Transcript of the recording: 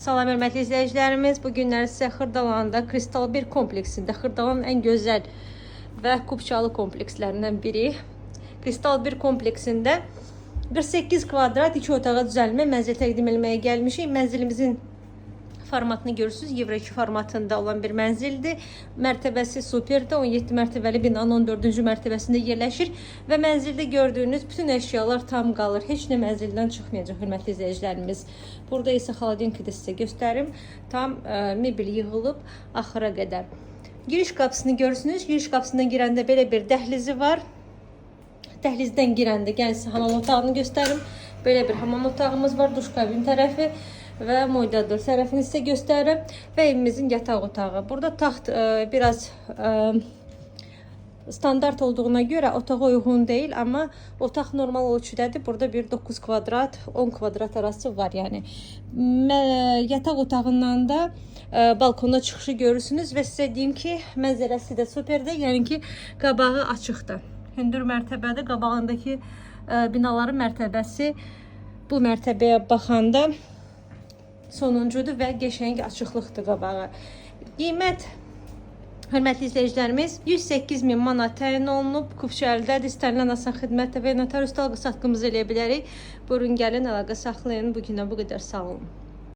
Salam hörmətli izləyicilərimiz, bu günlər sizə Xırdalanda Kristal 1 kompleksində, Xırdalanın ən gözəl və Kupçalı komplekslərindən biri. Kristal 1 kompleksində 48 kvadrat 2 otağa düzəlmə mənzil təqdim etməyə gəlmişik. Mənzilimizin formatını görürsünüz, Euro 2 formatında olan bir mənzildir. Mərtəbəsi superdir, 17 mərtəbəli binanın 14-cü mərtəbəsində yerləşir və mənzildə gördüyünüz bütün əşyalar tam qalır. Heç nə mənzildən çıxmayacaq hörmətli izləyicilərimiz. Burada isə xaladenkada sizə göstərim. Tam mebel yığılıb axıra qədər. Giriş qapısını görürsünüz. Giriş qapısından girəndə belə bir dəhlizi var. Dəhlizdən girəndə gəlin sizə hamam otağını göstərim. Belə bir hamam otağımız var, duş kabin tərəfi və moydadır tərəfini sizə göstərirəm və evimizin yataq otağı. Burada taxt biraz standart olduğuna görə otağa uyğun deyil, amma otaq normal ölçüdədir. Burada bir 9 kvadrat, 10 kvadrat arası var yəni. Yataq otağından da balkona çıxışı görürsünüz və sizə deyim ki, mənzərəsi də superdir, yəni ki, qabağı açıqdır. Hündür mərtəbədə qabağındakı binaların mərtəbəsi bu mərtəbəyə baxanda sonuncudur və qəşəng açıqlıqdır qabağı. Qiymət, hörmətli izləyicilərimiz, 108.000 manat təyin olunub. Kupçalıdadır, istənilən asan xidmətlə və notar üstə alqı satqımızı eləyə bilərik. Buyurun gəlin, əlaqə saxlayın. Bu gündən bu qədər, sağ olun.